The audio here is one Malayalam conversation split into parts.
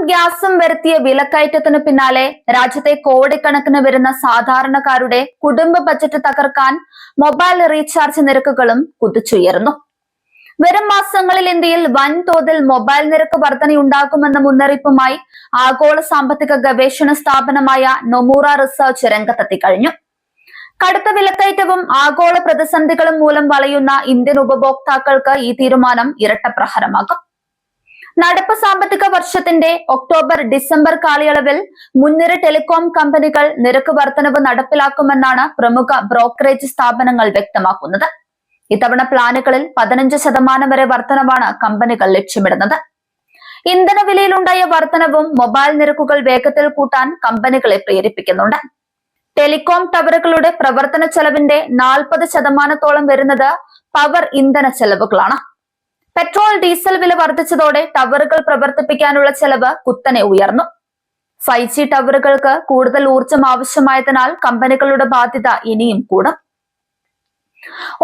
ഗ്യാസും വരുത്തിയ വിലക്കയറ്റത്തിനു പിന്നാലെ രാജ്യത്തെ കോടിക്കണക്കിന് വരുന്ന സാധാരണക്കാരുടെ കുടുംബ ബജറ്റ് തകർക്കാൻ മൊബൈൽ റീചാർജ് നിരക്കുകളും കുതിച്ചുയർന്നു. വരും മാസങ്ങളിൽ ഇന്ത്യയിൽ വൻതോതിൽ മൊബൈൽ നിരക്ക് വർധനയുണ്ടാകുമെന്ന മുന്നറിയിപ്പുമായി ആഗോള സാമ്പത്തിക ഗവേഷണ സ്ഥാപനമായ നൊമൂറ റിസർച്ച് രംഗത്തെത്തിക്കഴിഞ്ഞു. കടുത്ത വിലക്കയറ്റവും ആഗോള പ്രതിസന്ധികളും മൂലം വലയുന്ന ഇന്ത്യൻ ഉപഭോക്താക്കൾക്ക് ഈ തീരുമാനം ഇരട്ടപ്രഹരമാകും. നടപ്പ് സാമ്പത്തിക വർഷത്തിന്റെ ഒക്ടോബർ-ഡിസംബർ കാലയളവിൽ മുൻനിര ടെലികോം കമ്പനികൾ നിരക്ക് വർധനവ് നടപ്പിലാക്കുമെന്നാണ് പ്രമുഖ ബ്രോക്കറേജ് സ്ഥാപനങ്ങൾ വ്യക്തമാക്കുന്നത്. ഇത്തവണ പ്ലാനുകളിൽ 15% വരെ വർധനവാണ് കമ്പനികൾ ലക്ഷ്യമിടുന്നത്. ഇന്ധനവിലയിലുണ്ടായ വർധനവും മൊബൈൽ നിരക്കുകൾ വേഗത്തിൽ കൂട്ടാൻ കമ്പനികളെ പ്രേരിപ്പിക്കുന്നുണ്ട്. ടെലികോം ടവറുകളുടെ പ്രവർത്തന ചെലവിന്റെ 40% വരുന്നത് പവർ ഇന്ധന ചെലവുകളാണ്. പെട്രോൾ, ഡീസൽ വില വർദ്ധിച്ചതോടെ ടവറുകൾ പ്രവർത്തിപ്പിക്കാനുള്ള ചെലവ് കുത്തനെ ഉയർന്നു. 5G ടവറുകൾക്ക് കൂടുതൽ ഊർജം ആവശ്യമായതിനാൽ കമ്പനികളുടെ ബാധ്യത ഇനിയും കൂടും.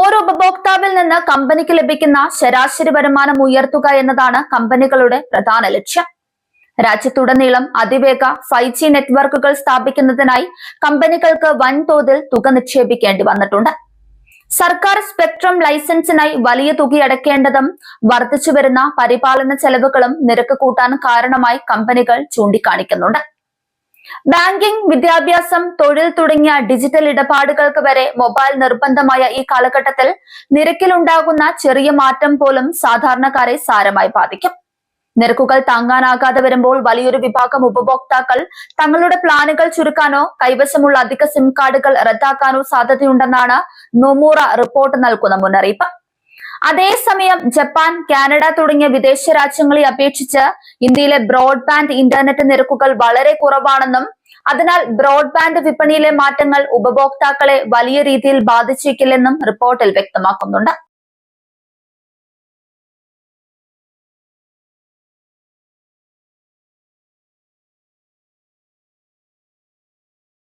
ഓരോ ഉപഭോക്താവിൽ നിന്ന് കമ്പനിക്ക് ലഭിക്കുന്ന ശരാശരി വരുമാനം ഉയർത്തുക എന്നതാണ് കമ്പനികളുടെ പ്രധാന ലക്ഷ്യം. രാജ്യത്തുടനീളം അതിവേഗ 5G നെറ്റ്വർക്കുകൾ സ്ഥാപിക്കുന്നതിനായി കമ്പനികൾക്ക് വൻതോതിൽ തുക നിക്ഷേപിക്കേണ്ടി വന്നിട്ടുണ്ട്. സർക്കാർ സ്പെക്ട്രം ലൈസൻസിനായി വലിയ തുകയടക്കേണ്ടതും വർദ്ധിച്ചുവരുന്ന പരിപാലന ചെലവുകളും നിരക്ക് കൂട്ടാൻ കാരണമായി കമ്പനികൾ ചൂണ്ടിക്കാണിക്കുന്നുണ്ട്. ബാങ്കിംഗ്, വിദ്യാഭ്യാസം, തൊഴിൽ തുടങ്ങിയ ഡിജിറ്റൽ ഇടപാടുകൾക്ക് വരെ മൊബൈൽ നിർബന്ധമായ ഈ കാലഘട്ടത്തിൽ നിരക്കിലുണ്ടാകുന്ന ചെറിയ മാറ്റം പോലും സാധാരണക്കാരെ സാരമായി ബാധിക്കും. നിരക്കുകൾ താങ്ങാനാകാതെ വരുമ്പോൾ വലിയൊരു വിഭാഗം ഉപഭോക്താക്കൾ തങ്ങളുടെ പ്ലാനുകൾ ചുരുക്കാനോ കൈവശമുള്ള അധിക സിം കാർഡുകൾ റദ്ദാക്കാനോ സാധ്യതയുണ്ടെന്നാണ് നൊമൂറ റിപ്പോർട്ട് നൽകുന്ന മുന്നറിയിപ്പ്. അതേസമയം ജപ്പാൻ, കാനഡ തുടങ്ങിയ വിദേശ രാജ്യങ്ങളെ അപേക്ഷിച്ച് ഇന്ത്യയിലെ ബ്രോഡ്ബാൻഡ് ഇന്റർനെറ്റ് നിരക്കുകൾ വളരെ കുറവാണെന്നും അതിനാൽ ബ്രോഡ്ബാൻഡ് വിപണിയിലെ മാറ്റങ്ങൾ ഉപഭോക്താക്കളെ വലിയ രീതിയിൽ ബാധിച്ചേക്കില്ലെന്നും റിപ്പോർട്ടിൽ വ്യക്തമാക്കുന്നുണ്ട്.